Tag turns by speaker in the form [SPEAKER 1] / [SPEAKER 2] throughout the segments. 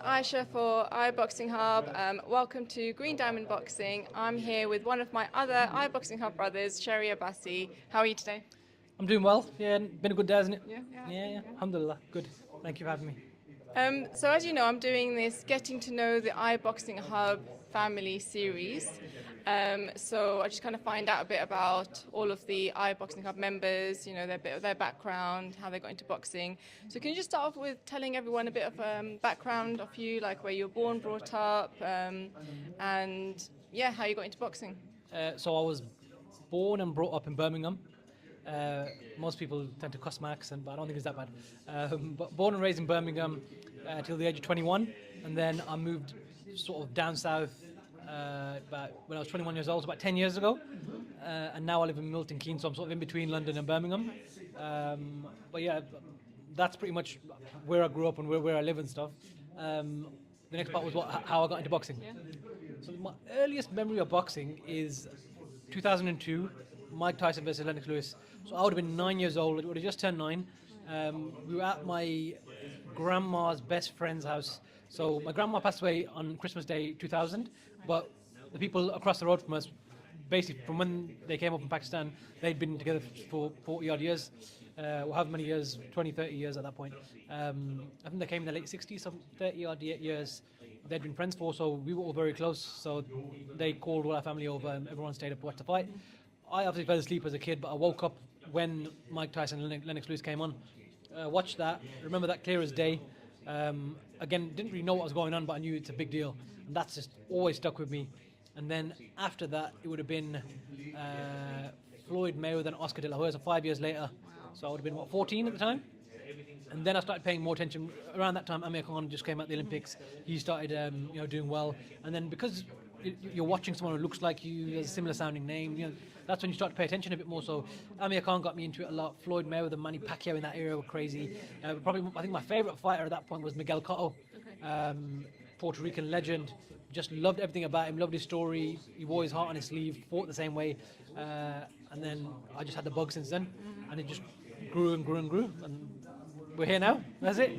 [SPEAKER 1] Aiysha for iBoxingHub. Welcome to Green Diamond Boxing. I'm here with one of my other iBoxingHub brothers, Abbasi. How are you today?
[SPEAKER 2] I'm doing well. Yeah, been a good day, hasn't it?
[SPEAKER 1] Yeah.
[SPEAKER 2] Alhamdulillah. Good. Thank you for having me.
[SPEAKER 1] So as you know, I'm doing this Getting to Know the iBoxingHub family series. So I just kind of find out a bit about all of the iBoxingHub members, you know, their background, how they got into boxing. So can you just start off with telling everyone a bit of background of you, like where you were born, brought up, and yeah, how you got into boxing?
[SPEAKER 2] So I was born and brought up in Birmingham. Most people tend to cuss my accent, but I don't think it's that bad. But born and raised in Birmingham till the age of 21, and then I moved sort of down south about when I was 21 years old, so about 10 years ago. And now I live in Milton Keynes, so I'm sort of in between London and Birmingham. But yeah, that's pretty much where I grew up and where I live and stuff. The next part was how I got into boxing.
[SPEAKER 1] Yeah.
[SPEAKER 2] So my earliest memory of boxing is 2002, Mike Tyson versus Lennox Lewis. So I would have been 9 years old. I would have just turned 9. We were at my grandma's best friend's house. So my grandma passed away on Christmas Day 2000, but the people across the road from us, basically from when they came up from Pakistan, they'd been together for 40 odd years. Or however many years, 20, 30 years at that point. I think they came in the late 60s, some 30 odd years. They'd been friends for, so we were all very close. So they called all our family over and everyone stayed up to watch the fight. I obviously fell asleep as a kid, but I woke up when Mike Tyson and Lennox Lewis came on. Watched that, remember that clear as day. Again, didn't really know what was going on, but I knew it's a big deal. And that's just always stuck with me. And then after that, it would have been Floyd Mayweather and Oscar De La Hoya, so 5 years later. So I would have been, 14 at the time? And then I started paying more attention. Around that time, Amir Khan just came out the Olympics. He started, doing well. And then because you're watching someone who looks like you, has a similar sounding name, that's when you start to pay attention a bit more. So Amir Khan got me into it a lot. Floyd Mayweather, Manny Pacquiao in that era were crazy. Probably, I think my favorite fighter at that point was Miguel Cotto, Puerto Rican legend. Just loved everything about him, loved his story. He wore his heart on his sleeve, fought the same way. And then I just had the bug since then. And it just grew and grew and grew. And we're here now. That's it.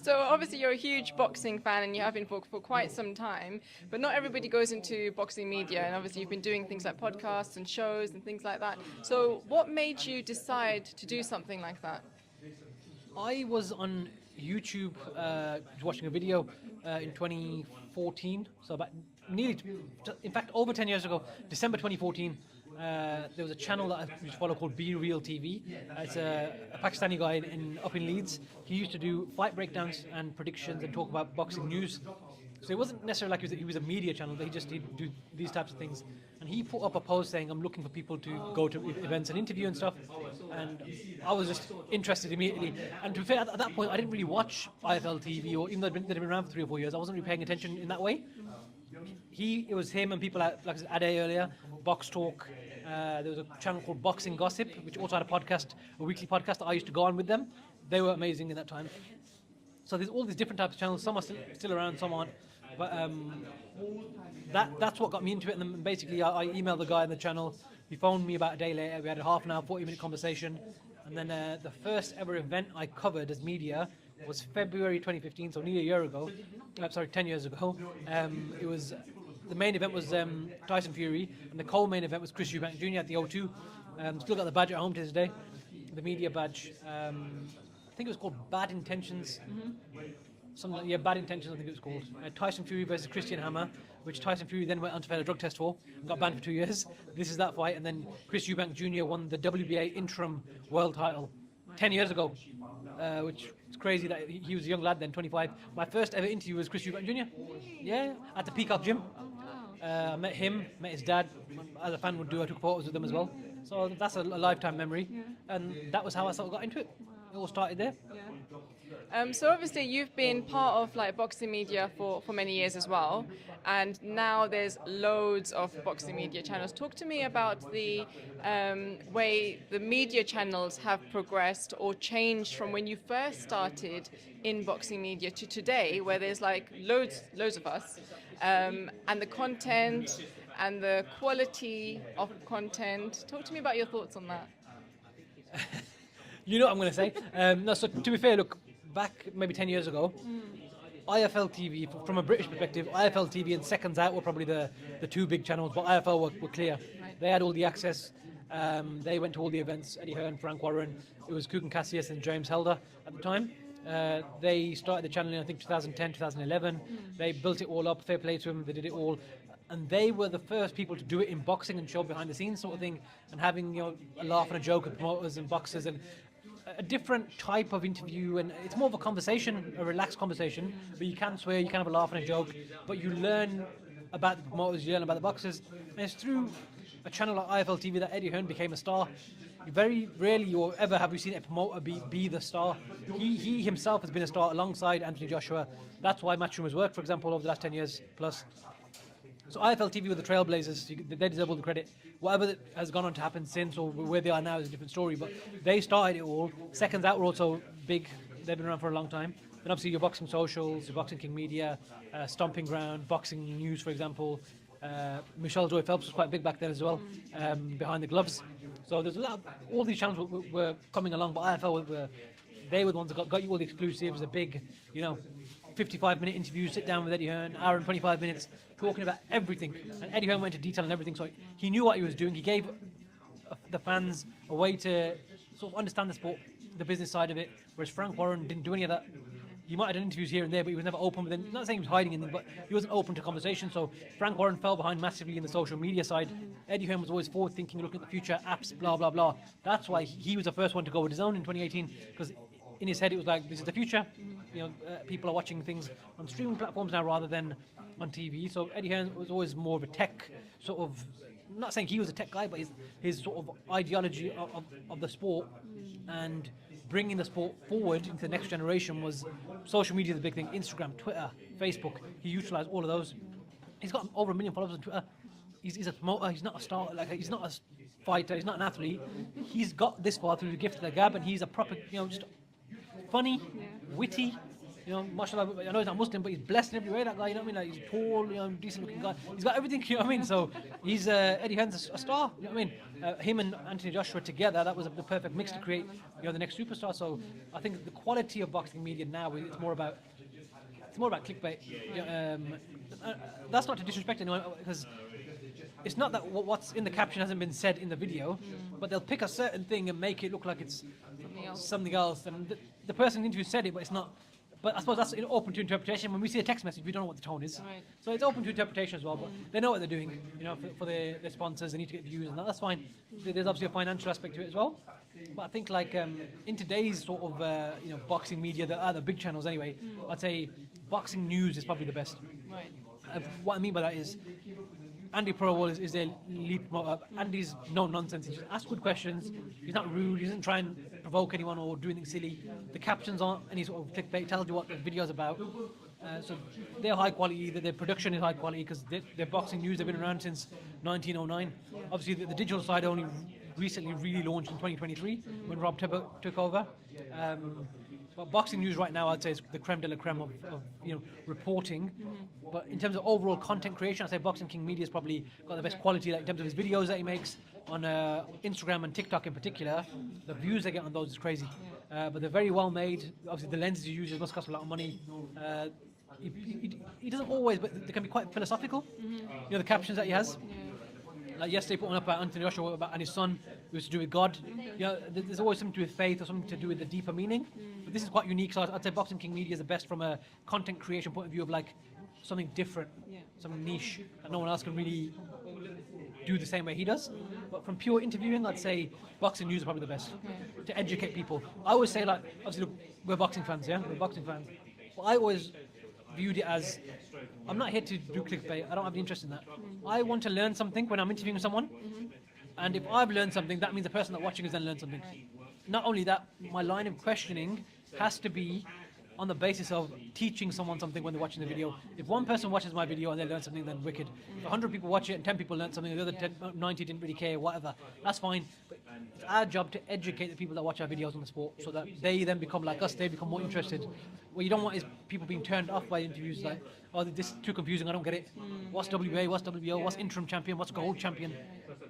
[SPEAKER 1] So obviously you're a huge boxing fan and you have been for quite some time, but not everybody goes into boxing media, and obviously you've been doing things like podcasts and shows and things like that. So what made you decide to do something like that?
[SPEAKER 2] I was on YouTube watching a video in 2014, so about in fact over 10 years ago, December 2014. There was a channel that I used to follow called Be Real TV. It's a Pakistani guy up in Leeds. He used to do fight breakdowns and predictions and talk about boxing news. So it wasn't necessarily like he was a media channel, but he'd do these types of things. And he put up a post saying, I'm looking for people to go to events and interview and stuff. And I was just interested immediately. And to be fair, at that point, I didn't really watch IFL TV, or even though they'd been around for 3 or 4 years, I wasn't really paying attention in that way. It was him and people like I said, Ade earlier, Box Talk. There was a channel called Boxing Gossip, which also had a weekly podcast that I used to go on with them. They were amazing in that time. So there's all these different types of channels. Some are still around, some aren't. But that's what got me into it. And then basically I emailed the guy in the channel. He phoned me about a day later. We had a half an hour, 40-minute conversation. And then the first ever event I covered as media was February 2015, so nearly a year ago. 10 years ago. The main event was Tyson Fury, and the co-main event was Chris Eubank Jr. at the O2. Still got the badge at home to this day, the media badge. I think it was called Bad Intentions. Bad Intentions I think it was called. Tyson Fury versus Christian Hammer, which Tyson Fury then went on to fail a drug test for, and got banned for 2 years. This is that fight, and then Chris Eubank Jr. won the WBA interim world title 10 years ago, which is crazy that he was a young lad then, 25. My first ever interview was Chris Eubank Jr. Yeah, at the Peacock Gym. I met him, met his dad, as a fan would do. I took photos with them as well. So that's a lifetime memory.
[SPEAKER 1] Yeah.
[SPEAKER 2] And that was how I sort of got into it. It all started there.
[SPEAKER 1] Yeah. So obviously you've been part of like boxing media for many years as well, and now there's loads of boxing media channels. Talk to me about the way the media channels have progressed or changed from when you first started in boxing media to today, where there's like loads of us, and the content and the quality of content. Talk to me about your thoughts on that.
[SPEAKER 2] You know what I'm going to say. So to be fair, look, back maybe 10 years ago, IFL TV, from a British perspective, IFL TV and Seconds Out were probably the two big channels, but IFL were clear.
[SPEAKER 1] Right.
[SPEAKER 2] They had all the access. They went to all the events. Eddie Hearn, Frank Warren. It was Kugan Cassius and James Helder at the time. They started the channel in, I think, 2010, 2011. They built it all up. Fair play to them. They did it all. And they were the first people to do it in boxing and show behind the scenes sort of thing, and having, you know, a laugh and a joke with promoters and boxers, and a different type of interview. And it's more of a conversation, a relaxed conversation, but you can swear, you can have a laugh and a joke, but you learn about the promoters, you learn about the boxers. And it's through a channel like IFL TV that Eddie Hearn became a star. Very rarely or ever have we seen a promoter be the star. He himself has been a star alongside Anthony Joshua. That's why Matchroom has worked, for example, over the last 10 years plus. So IFL TV were the trailblazers. They deserve all the credit. Whatever has gone on to happen since, or where they are now, is a different story. But they started it all. Seconds Out were also big. They've been around for a long time. Then obviously your Boxing Socials, your Boxing King Media, Stomping Ground, Boxing News, for example. Michelle Joy Phelps was quite big back then as well, behind the gloves. So there's a lot of, all these channels were coming along, but IFL they were the ones that got you all the exclusives, the big, you know, 55-minute interview, sit down with Eddie Hearn, hour and 25 minutes, talking about everything. And Eddie Hearn went into detail on everything, so he knew what he was doing. He gave the fans a way to sort of understand the sport, the business side of it, whereas Frank Warren didn't do any of that. He might have done interviews here and there, but he was never open with them. Not saying he was hiding anything, but he wasn't open to conversation. So Frank Warren fell behind massively in the social media side. Eddie Hearn was always forward-thinking, looking at the future, apps, blah, blah, blah. That's why he was the first one to go with his own in 2018, because in his head it was like, this is the future. You know, people are watching things on streaming platforms now rather than on TV. So Eddie Hearn was always more of a tech sort of, I'm not saying he was a tech guy, but his sort of ideology of the sport and bringing the sport forward into the next generation was social media, the big thing. Instagram, Twitter, Facebook. He utilized all of those. He's got over 1 million followers on Twitter. He's a promoter. He's not a star. Like, he's not a fighter. He's not an athlete. He's got this far through the gift of the gab, and he's a proper, you know, just funny, witty. You know, mashallah, I know he's not Muslim, but he's blessed in every way, that guy, you know what I mean? Like, he's tall, you know, decent looking guy. He's got everything, you know what I mean? So he's, Eddie Hearn's a star, you know what I mean? Him and Anthony Joshua together, that was the perfect mix to create, you know, the next superstar. So I think the quality of boxing media now, it's more about clickbait. You know, that's not to disrespect anyone, because it's not that what's in the caption hasn't been said in the video, but they'll pick a certain thing and make it look like it's something else. And the person in the interview said it, but it's not. But I suppose that's open to interpretation. When we see a text message, we don't know what the tone is.
[SPEAKER 1] Right. So
[SPEAKER 2] it's open to interpretation as well. But they know what they're doing. You know, for their sponsors, they need to get views, and that's fine. There's obviously a financial aspect to it as well. But I think, like, in today's sort of you know, boxing media, the big channels anyway, I'd say Boxing News is probably the best.
[SPEAKER 1] Right.
[SPEAKER 2] What I mean by that is, Andy Prowell is their lead promoter. Andy's no nonsense. He just asks good questions. He's not rude. He doesn't try and provoke anyone or do anything silly. The captions aren't any sort of clickbait. Tells you what the video's about. So they're high quality. Their production is high quality because they're Boxing News. They've been around since 1909. Obviously, the digital side only recently really launched in 2023 when Rob took over. But Boxing News right now, I'd say, is the creme de la creme of you know, reporting. But in terms of overall content creation, I'd say Boxing King Media has probably got the best quality, like, in terms of his videos that he makes on Instagram and TikTok in particular. The views they get on those is crazy. But they're very well made. Obviously, the lenses he uses must cost a lot of money. He doesn't always, but they can be quite philosophical. You know, the captions that he has. Like yesterday, put one up about Anthony Joshua and his son, who was to do with God. You know, there's always something to do with faith or something to do with the deeper meaning. But this is quite unique, so I'd say Boxing King Media is the best from a content creation point of view of, like, something different, something niche that no one else can really do the same way he does. But from pure interviewing, I'd say Boxing News is probably the best to educate people. I always say, like, obviously, look, we're boxing fans, yeah, we're boxing fans. But I always viewed it as, I'm not here to do clickbait. I don't have the interest in that. I want to learn something when I'm interviewing someone, and if I've learned something, that means the person that's watching has then learned something. Not only that, my line of questioning has to be on the basis of teaching someone something when they're watching the video. If one person watches my video and they learn something, then wicked. If 100 people watch it and 10 people learn something, the other 90 didn't really care, whatever, that's fine. But it's our job to educate the people that watch our videos on the sport so that they then become like us, they become more interested. What you don't want is people being turned off by interviews like, oh, this is too confusing, I don't get it. What's WA, what's WBO, what's interim champion, what's gold champion?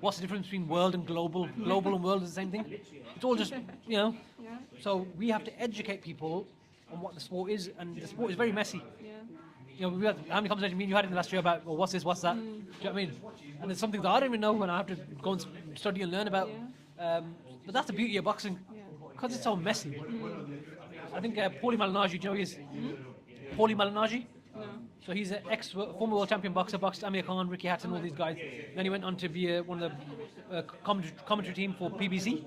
[SPEAKER 2] What's the difference between world and global? Global and world is the same thing. It's all just, you know. So we have to educate people on what the sport is, and the sport is very messy. we had how many conversations me and you had in the last year about, well, what's this, what's that? Do you know what I mean? And it's something that I don't even know when I have to go and study and learn about. But that's the beauty of boxing, because it's so messy. I think Paulie Malignaggi, do you know who he is? Paulie Malignaggi?
[SPEAKER 1] No.
[SPEAKER 2] So he's an former world champion boxer, boxed Amir Khan, Ricky Hatton, all these guys. Then he went on to be one of the commentary team for PBC.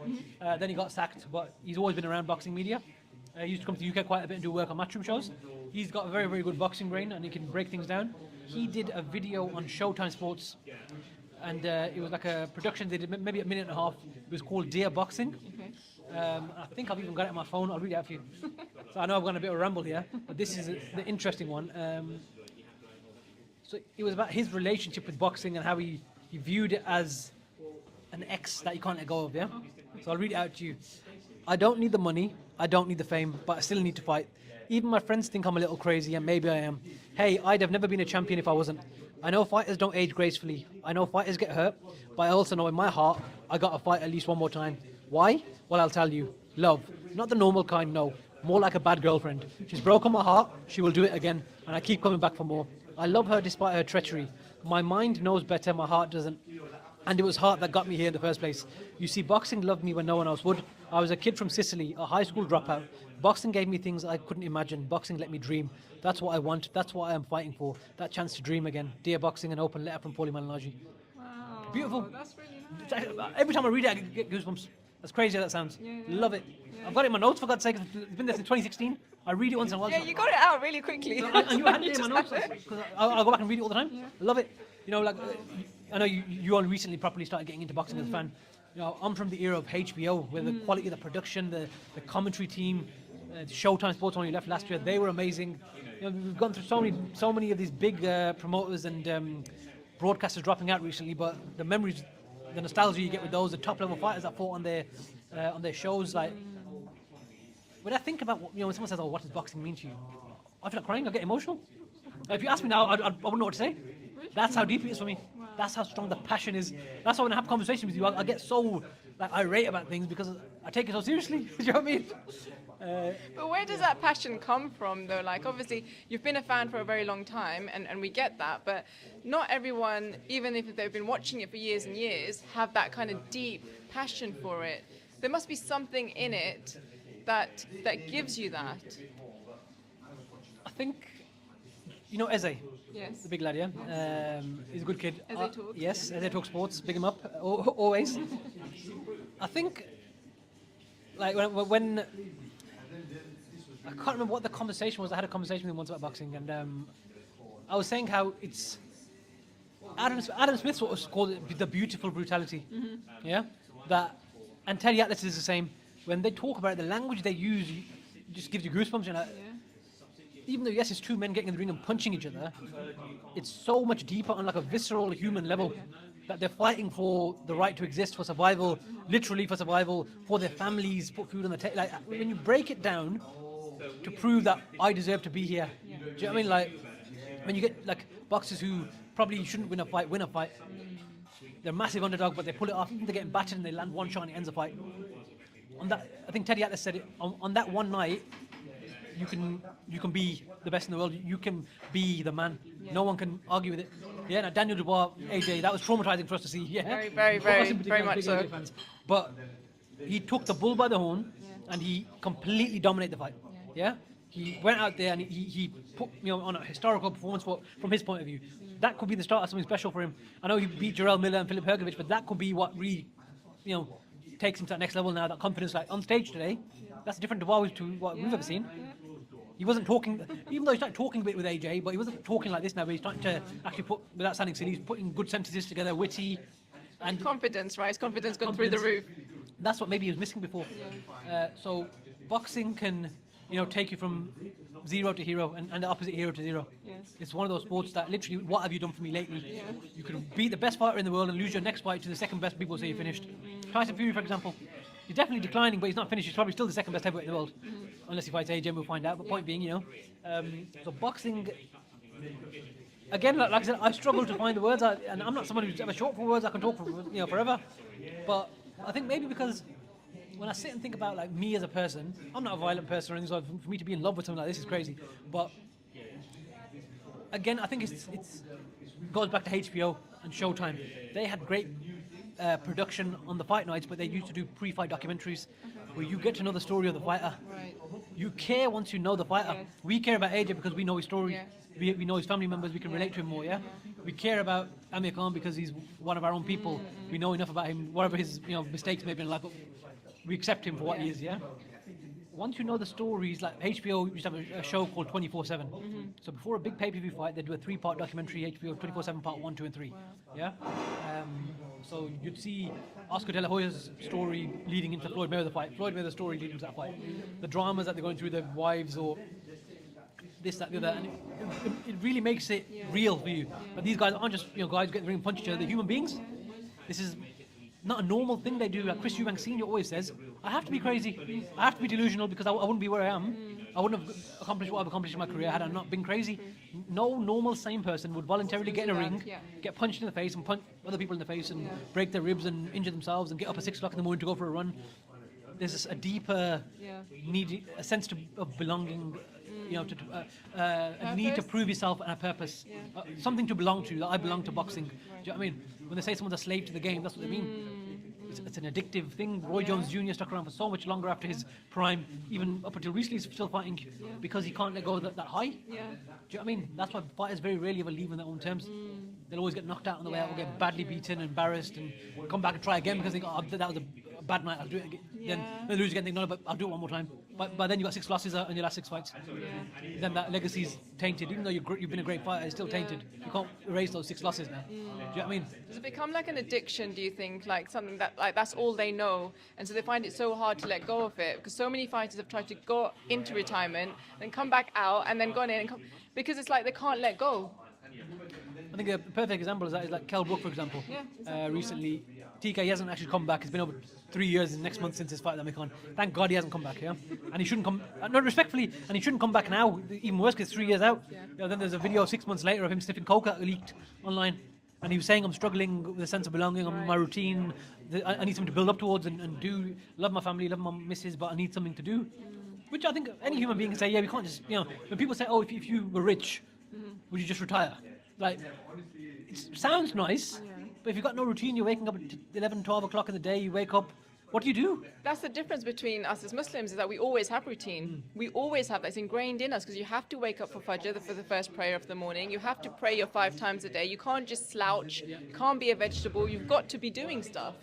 [SPEAKER 2] Then he got sacked, but he's always been around boxing media. He used to come to the UK quite a bit and do work on matchroom shows. He's got a very, very good boxing brain and he can break things down. He did a video on Showtime Sports, and it was like a production. They did maybe a minute and a half. It was called Dear Boxing.
[SPEAKER 1] Okay.
[SPEAKER 2] I think I've even got it on my phone. I'll read it out for you. So I know I've gone a bit of a ramble here, but this is the interesting one. So it was about his relationship with boxing and how he viewed it as an ex that you can't let go of, yeah? So I'll read it out to you. I don't need the money, I don't need the fame, but I still need to fight. Even my friends think I'm a little crazy, and maybe I am. Hey, I'd have never been a champion if I wasn't. I know fighters don't age gracefully. I know fighters get hurt, but I also know in my heart, I gotta fight at least one more time. Why? Well, I'll tell you. Love. Not the normal kind, no. More like a bad girlfriend. She's broken my heart, she will do it again, and I keep coming back for more. I love her despite her treachery. My mind knows better, my heart doesn't. And it was heart that got me here in the first place. You see, boxing loved me when no one else would. I was a kid from Sicily, a high school dropout. Boxing gave me things I couldn't imagine. Boxing let me dream. That's what I want. That's what I am fighting for. That chance to dream again. Dear Boxing, an open letter from Paulie Malignaggi.
[SPEAKER 1] Wow.
[SPEAKER 2] Beautiful.
[SPEAKER 1] That's really nice.
[SPEAKER 2] Every time I read it, I get goosebumps. That's crazy how that sounds. Love it. I've got it in my notes, for God's sake. It's been there since 2016. I read it once in a while.
[SPEAKER 1] Yeah, you got it out really quickly.
[SPEAKER 2] And you had it in my notes, because I'll go back and read it all the time. I love it. You know, like, I know you only recently properly started getting into boxing as a fan. You know, I'm from the era of HBO, where the quality of the production, the commentary team, Showtime Sports only left last year. They were amazing. You know, we've gone through so many of these big promoters and broadcasters dropping out recently, but the memories, the nostalgia you get with those, the top level fighters that fought on their shows, like, when I think about, when someone says, "Oh, what does boxing mean to you?" I feel like crying. I get emotional. If you ask me now, I wouldn't know what to say. That's how deep it is for me. Wow. That's how strong the passion is. That's why when I have conversations with you, I get so irate about things because I take it so seriously. Do you know what I mean?
[SPEAKER 1] But where does that passion come from, though? Like, obviously, you've been a fan for a very long time, and we get that. But not everyone, even if they've been watching it for years and years, have that kind of deep passion for it. There must be something in it that gives you that.
[SPEAKER 2] I think, Eze.
[SPEAKER 1] Yes.
[SPEAKER 2] The big lad, yeah. He's a good kid.
[SPEAKER 1] Eze Talks?
[SPEAKER 2] Yes, Eze Talks Sports. Big him up, always. I think, like, when I can't remember what the conversation was. I had a conversation with him once about boxing, and I was saying how it's Adam Smith sort of called it the beautiful brutality. Yeah, and Teddy Atlas is the same. When they talk about it, the language they use just gives you goosebumps. You know, even though yes, it's two men getting in the ring and punching each other, it's so much deeper on like a visceral human level that they're fighting for the right to exist, for survival, literally for survival, for their families, put food on the table. Like, when you break it down to prove that I deserve to be here, do you know what I mean? Like, when you get like boxers who probably shouldn't win a fight, they're a massive underdog, but they pull it off. Even they're getting battered and they land one shot and it ends the fight. On that, I think Teddy Atlas said it. On that one night, you can be the best in the world. You can be the man. No one can argue with it. Yeah, now Daniel Dubois, AJ, that was traumatizing for us to see. Yeah,
[SPEAKER 1] very much so.
[SPEAKER 2] Fans. But he took the bull by the horn and he completely dominated the fight. Yeah, he went out there and he put on a historical performance from his point of view. That could be the start of something special for him. I know he beat Jarrell Miller and Filip Hrgović, but that could be what really, takes him to that next level now. That confidence, like on stage today, that's different to what we've ever seen. He wasn't talking, even though he started talking a bit with AJ, but he wasn't talking like this now. But he's starting to actually put, without sounding silly, he's putting good sentences together, witty, and
[SPEAKER 1] confidence, right? His confidence gone through the roof.
[SPEAKER 2] That's what maybe he was missing before. So boxing can, take you from zero to hero, and the opposite, hero to zero.
[SPEAKER 1] Yes.
[SPEAKER 2] It's one of those sports that literally, what have you done for me lately? You could beat the best fighter in the world and lose your next fight to the second best. People say you finished. Tyson Fury, for example, he's definitely declining, but he's not finished. He's probably still the second best heavyweight in the world, unless he fights AJ. We'll find out. But point being, so boxing. Again, like I said, I struggle to find the words, and I'm not someone who's ever short for words. I can talk for forever, but I think maybe because when I sit and think about like me as a person, I'm not a violent person or anything, so for me to be in love with something like this is crazy. But again, I think it's goes back to HBO and Showtime. They had great production on the fight nights, but they used to do pre-fight documentaries where you get to know the story of the fighter.
[SPEAKER 1] Right.
[SPEAKER 2] You care once you know the fighter.
[SPEAKER 1] Yes.
[SPEAKER 2] We care about AJ because we know his story.
[SPEAKER 1] Yeah.
[SPEAKER 2] We know his family members. We can relate to him more. Yeah. We care about Amir Khan because he's one of our own people. We know enough about him, whatever his mistakes may be in life, but we accept him for what he is. Yeah. Once you know the stories, like HBO used to have a show called 24/7. So before a big pay-per-view fight, they'd do a 3-part documentary, HBO 24/7 part 1, 2, and 3. Yeah. So you'd see Oscar De La Hoya's story leading into Floyd Mayweather fight, Floyd Mayweather's story leading to that fight, the dramas that they're going through, their wives or this, that, the other, and it really makes it real for you. But these guys aren't just guys getting ring and punch each other. They're human beings. This is not a normal thing they do. Like Chris Eubank Sr. always says, I have to be crazy. I have to be delusional because I wouldn't be where I am. I wouldn't have accomplished what I've accomplished in my career had I not been crazy. No normal sane person would voluntarily get in a ring, get punched in the face and punch other people in the face and break their ribs and injure themselves and get up at 6 o'clock in the morning to go for a run. There's a deeper need, a sense of belonging, a need to prove yourself and a purpose, something to belong to. That I belong to boxing. Do you know what I mean? When they say someone's a slave to the game, that's what they mean. It's an addictive thing. Roy Jones Jr. stuck around for so much longer after his prime, even up until recently he's still fighting because he can't let go of that high. Do you know what I mean? That's why fighters very rarely ever leave on their own terms. They'll always get knocked out on the way out or get badly beaten, embarrassed, and come back and try again because they go, oh, that was a bad night, I'll do it again. Then they lose again, think, no, but I'll do it one more time. But then you got 6 losses in your last 6 fights. Then that legacy's tainted. Even though you've been a great fighter, it's still tainted. You can't erase those 6 losses now. Do you know what I mean?
[SPEAKER 1] Does it become like an addiction, do you think? Like something that, like, that's all they know, and so they find it so hard to let go of it? Because so many fighters have tried to go into retirement, then come back out, and then gone in, because it's like they can't let go.
[SPEAKER 2] I think a perfect example of that is like Kell Brook, for example. Recently, TK hasn't actually come back. It's been over 3 years next month since his fight with Amir Khan. Thank God he hasn't come back, and he shouldn't come, not respectfully, and he shouldn't come back now, even worse because 3 years out. Then there's a video 6 months later of him sniffing coca leaked online, and he was saying, I'm struggling with a sense of belonging, on my routine, I need something to build up towards and do, love my family, love my missus, but I need something to do. Which I think any human being can say, we can't just, when people say, oh, if you were rich, would you just retire? Like, it sounds nice, but if you've got no routine, you're waking up at 11, 12 o'clock in the day, you wake up, what do you do?
[SPEAKER 1] That's the difference between us as Muslims, is that we always have routine. We always have that. It's ingrained in us because you have to wake up for Fajr, for the first prayer of the morning. You have to pray your 5 times a day. You can't just slouch. You can't be a vegetable. You've got to be doing stuff.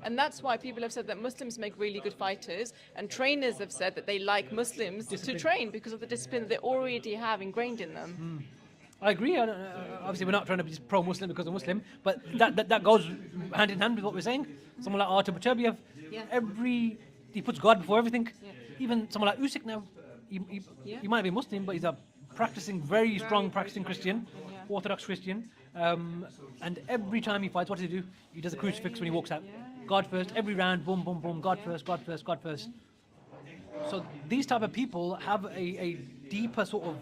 [SPEAKER 1] And that's why people have said that Muslims make really good fighters, and trainers have said that they like Muslims to train because of the discipline that they already have ingrained in them.
[SPEAKER 2] I agree. Obviously, we're not trying to be pro-Muslim because we're Muslim, but that goes hand in hand with what we're saying. Someone like Artur Beterbiev, he puts God before everything. Even someone like Usyk now, he might be Muslim, but he's a very strong practicing Christian, Orthodox Christian. And every time he fights, what does he do? He does a crucifix when he walks out. God first, every round, boom, boom, boom, God first, God first, God first. So these type of people have a deeper sort of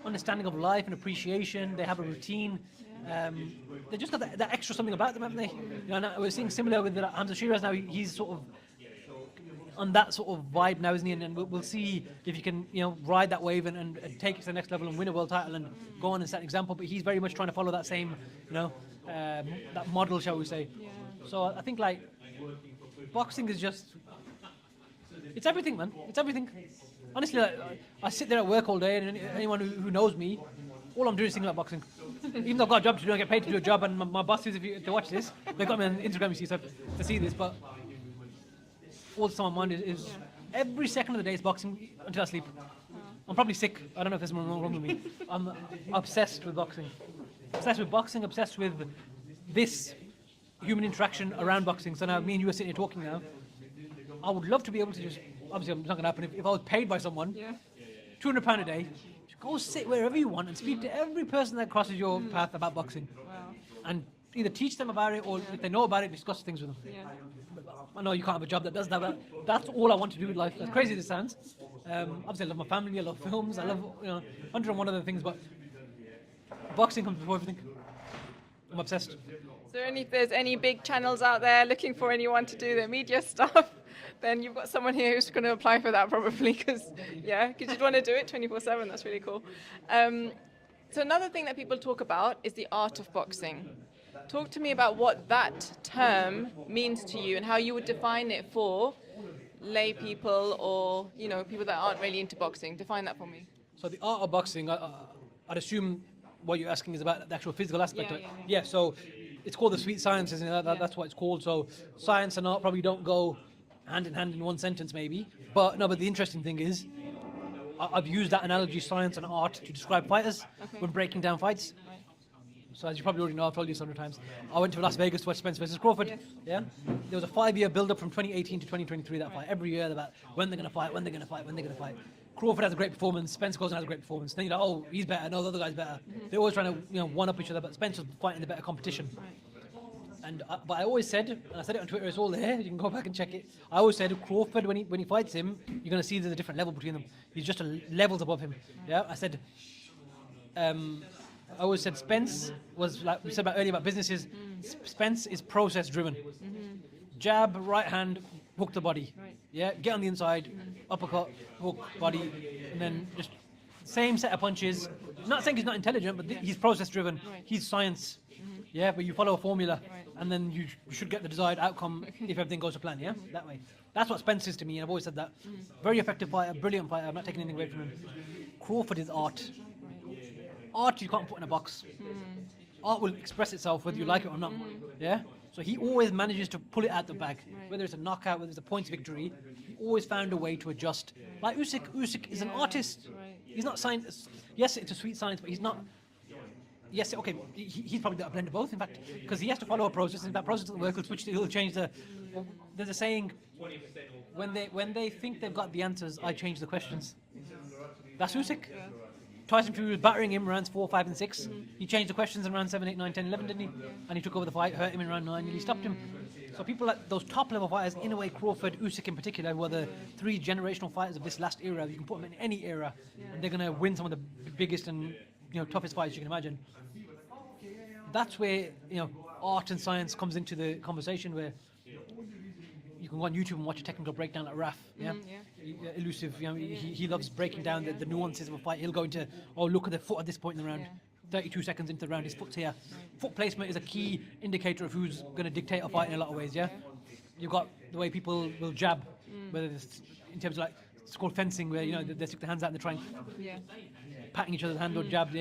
[SPEAKER 2] understanding of life and appreciation. They have a routine. They just got that extra something about them, haven't they? We're seeing similar with Hamza Shiraz now. He's sort of on that sort of vibe now, isn't he? And we'll see if he can, ride that wave and take it to the next level and win a world title and go on and set an example. But he's very much trying to follow that same, that model, shall we say? So I think like boxing is just, it's everything, man. It's everything. Honestly, I sit there at work all day, and anyone who knows me, all I'm doing is thinking about boxing. Even though I've got a job to do, I get paid to do a job, and my bosses, if they watch this, they got me on Instagram, you see, so to see this, but all that's on my mind is every second of the day is boxing until I sleep. I'm probably sick. I don't know if there's something wrong with me. I'm obsessed with boxing. Obsessed with boxing, obsessed with this human interaction around boxing. So now me and you are sitting here talking now. I would love to be able to just, obviously it's not going to happen, if I was paid by someone, £200 a day, go sit wherever you want and speak to every person that crosses your path about boxing. And either teach them about it, or if they know about it, discuss things with them. I know you can't have a job that does that, but that's all I want to do with life. As crazy as it sounds. Obviously I love my family, I love films, I love 101 other things, but boxing comes before everything. I'm obsessed.
[SPEAKER 1] So if there's any big channels out there looking for anyone to do their media stuff, then you've got someone here who's going to apply for that probably, because you'd want to do it 24/7. That's really cool. So another thing that people talk about is the art of boxing. Talk to me about what that term means to you and how you would define it for lay people or, you know, people that aren't really into boxing. Define that for me.
[SPEAKER 2] So the art of boxing, I'd assume what you're asking is about the actual physical aspect of it.
[SPEAKER 1] Yeah.
[SPEAKER 2] Yeah, so it's called the sweet science, isn't it? That's what it's called. So science and art probably don't go hand in hand in one sentence, maybe. But no, but the interesting thing is, I've used that analogy, science and art, to describe fighters when breaking down fights.
[SPEAKER 1] Right.
[SPEAKER 2] So as you probably already know, I've told you this 100 times. I went to Las Vegas to watch Spence versus Crawford.
[SPEAKER 1] Yes.
[SPEAKER 2] Yeah, there was a 5-year build-up from 2018 to 2023. That fight every year about when they're going to fight, when they're going to fight, when they're going to fight. Crawford has a great performance. Spence goes and has a great performance. Then you're like, oh, he's better. No, the other guy's better. They're always trying to one up each other, but Spence was fighting the better competition.
[SPEAKER 1] Right.
[SPEAKER 2] And but I always said, and I said it on Twitter, it's all there. You can go back and check it. I always said Crawford, when he fights him, you're going to see there's a different level between them. He's just levels above him. Yeah, I said. I always said Spence was, like we said about earlier about businesses. Spence is process driven. Jab, right hand, hook the body.
[SPEAKER 1] Right.
[SPEAKER 2] Yeah, get on the inside, uppercut, hook, body, and then just same set of punches. Not saying he's not intelligent, but he's process driven.
[SPEAKER 1] Right.
[SPEAKER 2] He's science. Yeah, but you follow a formula,
[SPEAKER 1] Right.
[SPEAKER 2] and then you should get the desired outcome if everything goes to plan. Yeah, that way. That's what Spence is to me, and I've always said that. Very effective fighter, brilliant fighter. I'm not taking anything away from him. Crawford is art. Art you can't put in a box. Art will express itself whether you like it or not. Yeah. So he always manages to pull it out the bag. Whether it's a knockout, whether it's a points victory, he always found a way to adjust. Like Usyk is an artist.
[SPEAKER 1] Right.
[SPEAKER 2] He's not science. Yes, it's a sweet science, but he's not. Yes, okay, he's probably got a blend of both, in fact, because he has to follow a process, and if that process doesn't work, he'll change the... There's a saying, when they think they've got the answers, I change the questions. That's Usyk. Tyson Fury was battering him in rounds 4, 5, and 6. He changed the questions in rounds 7, 8, 9, 10, 11, didn't he? And he took over the fight, hurt him in round 9, and he stopped him. So people like those top-level fighters, in a way, Crawford, Usyk in particular, were the 3 generational fighters of this last era. You can put them in any era, and they're going to win some of the biggest and toughest fights you can imagine. That's where art and science comes into the conversation, where you can go on YouTube and watch a technical breakdown like Raf. Yeah, elusive. He loves breaking down the nuances of a fight. He'll go into, oh, look at the foot at this point in the round. 32 seconds into the round, his foot's here. Foot placement is a key indicator of who's going to dictate a fight in a lot of ways. Yeah, you've got the way people will jab, whether it's in terms of like it's called fencing, where they stick their hands out and they try and patting each other's hand or jab.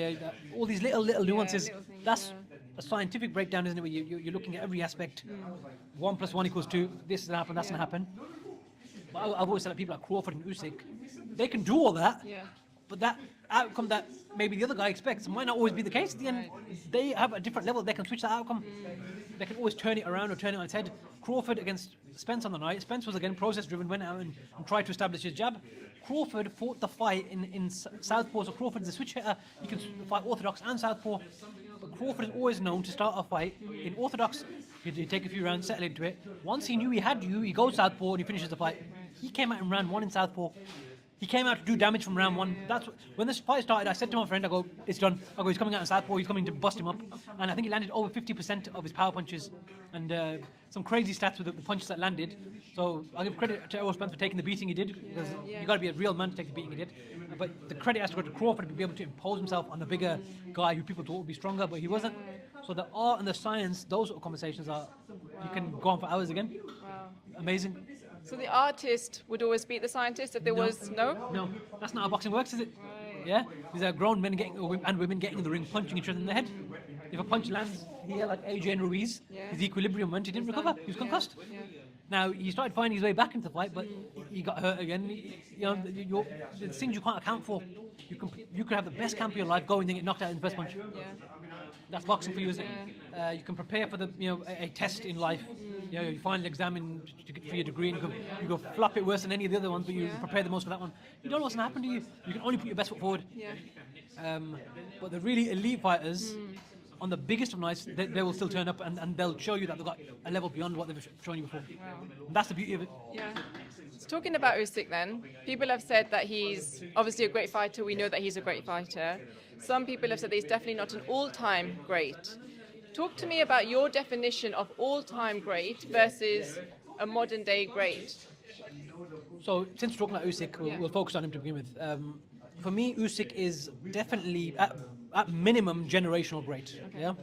[SPEAKER 2] All these little nuances.
[SPEAKER 1] Little things,
[SPEAKER 2] that's a scientific breakdown, isn't it? Where you're looking at every aspect. 1 + 1 = 2. This is gonna happen. That's gonna happen. But I've always said that people like Crawford and Usyk, they can do all that.
[SPEAKER 1] Yeah.
[SPEAKER 2] But that outcome that maybe the other guy expects might not always be the case at the end. They have a different level. They can switch that outcome. They can always turn it around or turn it on its head. Crawford against Spence on the night. Spence was again process driven, went out and tried to establish his jab. Crawford fought the fight in southpaw. So Crawford is a switch hitter. He can fight orthodox and southpaw. But Crawford is always known to start a fight in orthodox. He'd take a few rounds, settle into it. Once he knew he had you, he goes southpaw and he finishes the fight. He came out in round 1 in southpaw. He came out to do damage from round 1. That's when this fight started. I said to my friend, I go, it's done. I go, he's coming out in southpaw. He's coming to bust him up. And I think he landed over 50% of his power punches, and some crazy stats with the punches that landed. So I give credit to Errol Spence for taking the beating he did, because you got to be a real man to take the beating he did. But the credit has to go to Crawford to be able to impose himself on the bigger guy who people thought would be stronger, but he wasn't. So the art and the science, those sort of conversations you can go on for hours again.
[SPEAKER 1] Wow.
[SPEAKER 2] Amazing.
[SPEAKER 1] So the artist would always beat the scientist if there was no?
[SPEAKER 2] No, that's not how boxing works, is it?
[SPEAKER 1] Right.
[SPEAKER 2] Yeah? These are grown men and women getting in the ring, punching each other in the head. If a punch lands here, like AJ Ruiz, his equilibrium went, he didn't recover, he was concussed. Now, he started finding his way back into the fight, but he got hurt again. The things you can't account for. You could have the best camp of your life, go and then get knocked out in the first punch. That's boxing for you, isn't it? You can prepare for a test in life. You final exam for your degree, and you go flop it worse than any of the other ones, but you prepare the most for that one. You don't know what's going to happen to you. You can only put your best foot forward. But the really elite fighters, on the biggest of nights, they will still turn up and they'll show you that they've got a level beyond what they've shown you before. And that's the beauty of it.
[SPEAKER 1] Yeah. So talking about Usyk then, people have said that he's obviously a great fighter. We know that he's a great fighter. Some people have said that he's definitely not an all-time great. Talk to me about your definition of all-time great versus a modern-day great.
[SPEAKER 2] So since we're talking about Usyk, we'll focus on him to begin with. For me, Usyk is definitely, at at minimum, generational great.
[SPEAKER 1] Okay.
[SPEAKER 2] Yeah,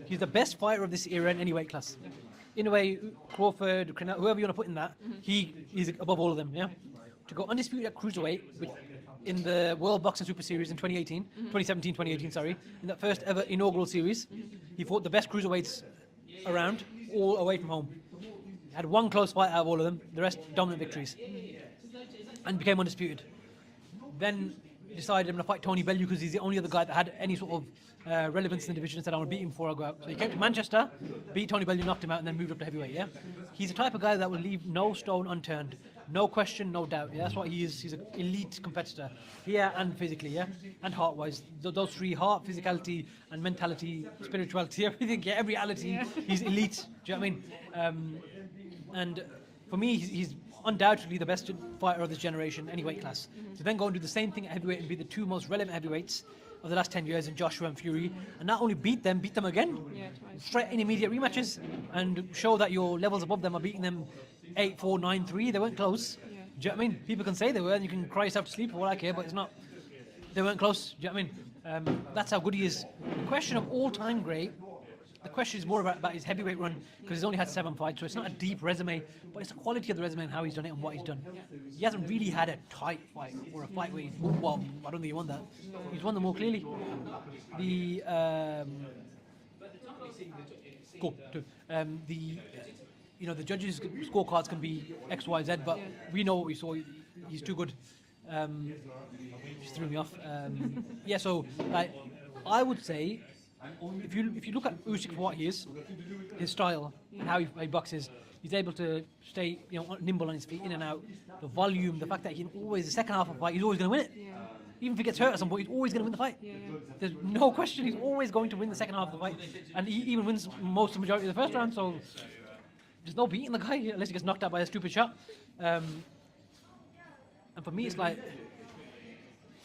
[SPEAKER 2] he's the best fighter of this era in any weight class. In a way, Crawford, whoever you want to put in that, he's above all of them. Yeah, to go undisputed at cruiserweight in the World Boxing Super Series in 2017, sorry, in that first ever inaugural series, he fought the best cruiserweights around, all away from home. Had one close fight out of all of them, the rest dominant victories, and became undisputed. Then decided I'm going to fight Tony Bellew because he's the only other guy that had any sort of relevance in the division and said I want to beat him before I go out. So he came to Manchester, beat Tony Bellew, knocked him out, and then moved up to heavyweight. Yeah, he's the type of guy that will leave no stone unturned, no question, no doubt. Yeah, that's what he is. He's an elite competitor here and physically, yeah, and heart-wise. Those three: heart, physicality, and mentality, spirituality, everything. Yeah, every reality. He's elite. Do you know what I mean? And for me, he's undoubtedly the best fighter of this generation, any weight class. To then go and do the same thing at heavyweight and be the two most relevant heavyweights of the last 10 years in Joshua and Fury, and not only beat them again, straight in immediate rematches, and show that your levels above them are beating them 8-4, 9-3. They weren't close. Do you know what I mean? People can say they were, and you can cry yourself to sleep for all I care, but it's not. They weren't close. Do you know what I mean? That's how good he is. The question of all-time great. The question is more about his heavyweight run because he's only had 7 fights, so it's not a deep resume, but it's the quality of the resume and how he's done it and what he's done. He hasn't really had a tight fight or a fight where he's won. Well, I don't think he won that. He's won them more clearly. The the judges' scorecards can be X, Y, Z, but we know what we saw. He's too good. Just threw me off. So I would say. If you look at Usyk for what he is, his style and how he boxes, he's able to stay nimble on his feet, in and out. The volume, the fact that he can always the second half of the fight, he's always going to win it. Even if he gets hurt at some point, he's always going to win the fight. There's no question he's always going to win the second half of the fight, and he even wins most of the majority of the first round. So there's no beating the guy unless he gets knocked out by a stupid shot. And for me, it's like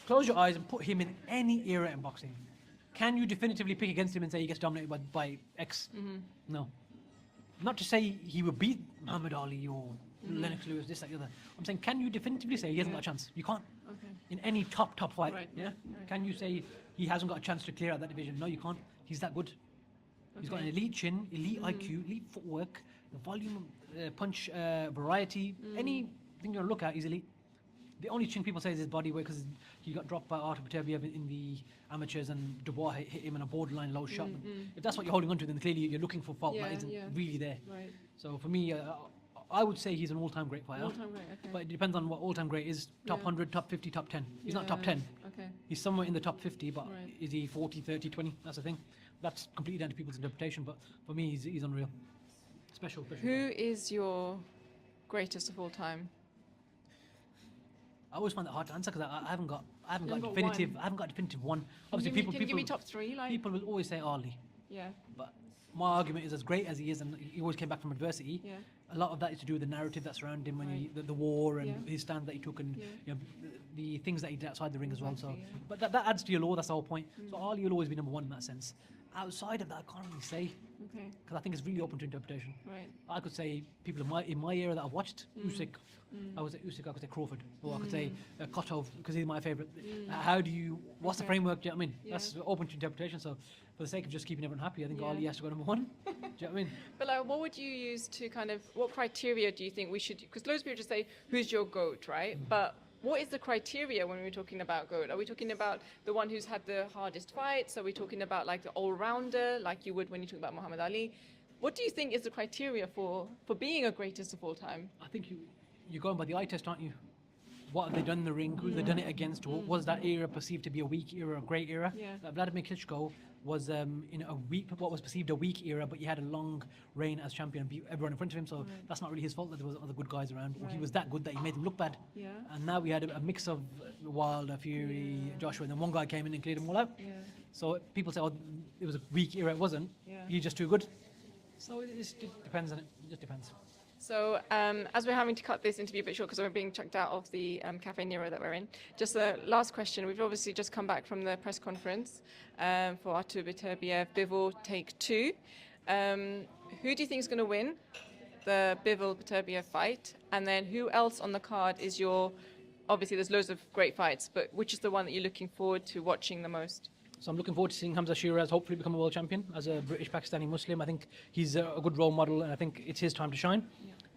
[SPEAKER 2] close your eyes and put him in any era in boxing. Can you definitively pick against him and say he gets dominated by X? No. Not to say he would beat Muhammad Ali or Lennox Lewis, this, that, the other. I'm saying, can you definitively say he hasn't got a chance? You can't.
[SPEAKER 1] Okay.
[SPEAKER 2] In any top fight.
[SPEAKER 1] Right.
[SPEAKER 2] Yeah.
[SPEAKER 1] Right.
[SPEAKER 2] Can you say he hasn't got a chance to clear out that division? No, you can't. He's that good. He's got an elite chin, elite IQ, elite footwork, the volume, punch, variety. Anything you want to look at, he's elite. The only thing people say is his body weight because he got dropped by Artur Beterbiev in the amateurs and Dubois hit him in a borderline low shot. But if that's what you're holding on to, then clearly you're looking for fault that isn't really there.
[SPEAKER 1] Right.
[SPEAKER 2] So for me, I would say he's an all-time great fighter.
[SPEAKER 1] All-time great, okay.
[SPEAKER 2] But it depends on what all-time great is. Top 100, top 50, top 10. He's not top 10.
[SPEAKER 1] Okay.
[SPEAKER 2] He's somewhere in the top 50, but
[SPEAKER 1] Right.
[SPEAKER 2] is he 40, 30, 20? That's the thing. That's completely down to people's interpretation, but for me, he's unreal. Special.
[SPEAKER 1] Who is your greatest of all time?
[SPEAKER 2] I always find that hard to answer because I haven't got
[SPEAKER 1] got
[SPEAKER 2] definitive.
[SPEAKER 1] one.
[SPEAKER 2] I haven't got a definitive one. Obviously,
[SPEAKER 1] Can you give me top 3?
[SPEAKER 2] people will always say Ali,
[SPEAKER 1] Yeah.
[SPEAKER 2] but my argument is as great as he is, and he always came back from adversity.
[SPEAKER 1] Yeah.
[SPEAKER 2] A lot of that is to do with the narrative that surrounded him when the war and his stand that he took, and the things that he did outside the ring as well. So, but that adds to your lore. That's the whole point. So Ali will always be number one in that sense. Outside of that, I can't really say
[SPEAKER 1] Okay.
[SPEAKER 2] because I think it's really open to interpretation.
[SPEAKER 1] Right.
[SPEAKER 2] I could say people in my era that I've watched Usyk. I would say Usyk. I could say Crawford, or I could say Kotov because he's my favourite. What's the framework? Do you know what I mean? That's open to interpretation. So, for the sake of just keeping everyone happy, I think Ali has to go number one. Do you know what I mean?
[SPEAKER 1] But what would you use to what criteria do you think we should? Because loads of people just say, "Who's your GOAT?" Right? But what is the criteria when we're talking about GOAT? Are we talking about the one who's had the hardest fights? Are we talking about the all-rounder, like you would when you talk about Muhammad Ali? What do you think is the criteria for being a greatest of all time?
[SPEAKER 2] I think you're going by the eye test, aren't you? What have they done in the ring? Who have they done it against? Was that era perceived to be a weak era, a great era?
[SPEAKER 1] Yeah.
[SPEAKER 2] Vladimir Klitschko was in what was perceived a weak era, but he had a long reign as champion and beat everyone in front of him. So that's not really his fault that there was other good guys around. He was that good that he made them look bad.
[SPEAKER 1] Yeah.
[SPEAKER 2] And now we had a mix of Wilder, Fury, Joshua, and then one guy came in and cleared them all out.
[SPEAKER 1] Yeah.
[SPEAKER 2] So people say, "Oh, it was a weak era." It wasn't.
[SPEAKER 1] Yeah.
[SPEAKER 2] He's just too good. So it depends on it. It just depends.
[SPEAKER 1] So as we're having to cut this interview a bit short because we're being chucked out of the Cafe Nero that we're in, just a last question. We've obviously just come back from the press conference for Artur Beterbiev Bivol Take 2. Who do you think is going to win the Bivol Beterbiev fight? And then who else on the card is obviously there's loads of great fights, but which is the one that you're looking forward to watching the most?
[SPEAKER 2] So I'm looking forward to seeing Hamza Shiraz hopefully become a world champion as a British Pakistani Muslim. I think he's a good role model, and I think it's his time to shine.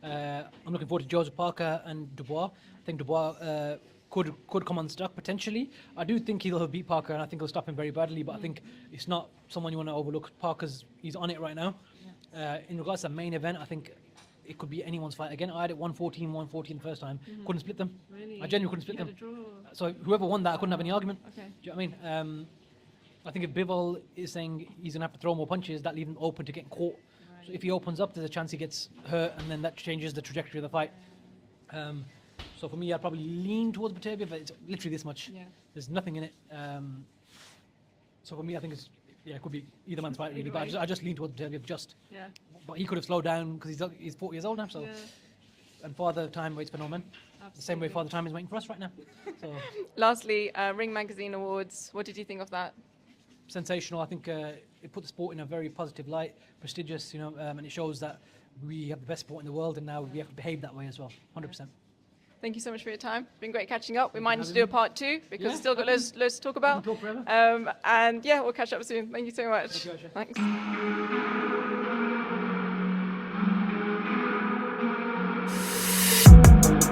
[SPEAKER 2] I'm looking forward to Joseph Parker and Dubois. I think Dubois could come unstuck potentially. I do think he'll beat Parker, and I think he'll stop him very badly. But I think it's not someone you want to overlook. Parker's he's on it right now. In regards to the main event, I think it could be anyone's fight. Again, I had it 114 the first time. Couldn't split them.
[SPEAKER 1] Really?
[SPEAKER 2] I genuinely couldn't split
[SPEAKER 1] You
[SPEAKER 2] them.
[SPEAKER 1] had a draw.
[SPEAKER 2] So whoever won that, I couldn't have any argument.
[SPEAKER 1] Okay.
[SPEAKER 2] Do you know what I mean? I think if Bivol is saying he's gonna have to throw more punches, that leaves him open to getting caught. So if he opens up, there's a chance he gets hurt, and then that changes the trajectory of the fight. So for me, I'd probably lean towards Batavia, but it's literally this much.
[SPEAKER 1] Yeah.
[SPEAKER 2] There's nothing in it. So for me, I think it could be either man's fight really.
[SPEAKER 1] Either
[SPEAKER 2] But
[SPEAKER 1] way.
[SPEAKER 2] I just lean towards Batavia just.
[SPEAKER 1] Yeah.
[SPEAKER 2] But he could have slowed down because he's 40 years old now. So
[SPEAKER 1] Yeah.
[SPEAKER 2] and Father Time waits for no man. The same way Father Time is waiting for us right now. So
[SPEAKER 1] Lastly, Ring Magazine Awards. What did you think of that?
[SPEAKER 2] sensational. I think it put the sport in a very positive light, prestigious, and it shows that we have the best sport in the world, and now we have to behave that way as well. 100%.
[SPEAKER 1] Thank you so much for your time. Been great catching up. We might need to
[SPEAKER 2] having
[SPEAKER 1] do a
[SPEAKER 2] me.
[SPEAKER 1] part 2 because
[SPEAKER 2] Yeah,
[SPEAKER 1] we've still got loads to talk about.
[SPEAKER 2] We can talk forever.
[SPEAKER 1] And yeah, we'll catch up soon. Thank you so much.
[SPEAKER 2] Thank you, Aiysha.
[SPEAKER 1] Thanks.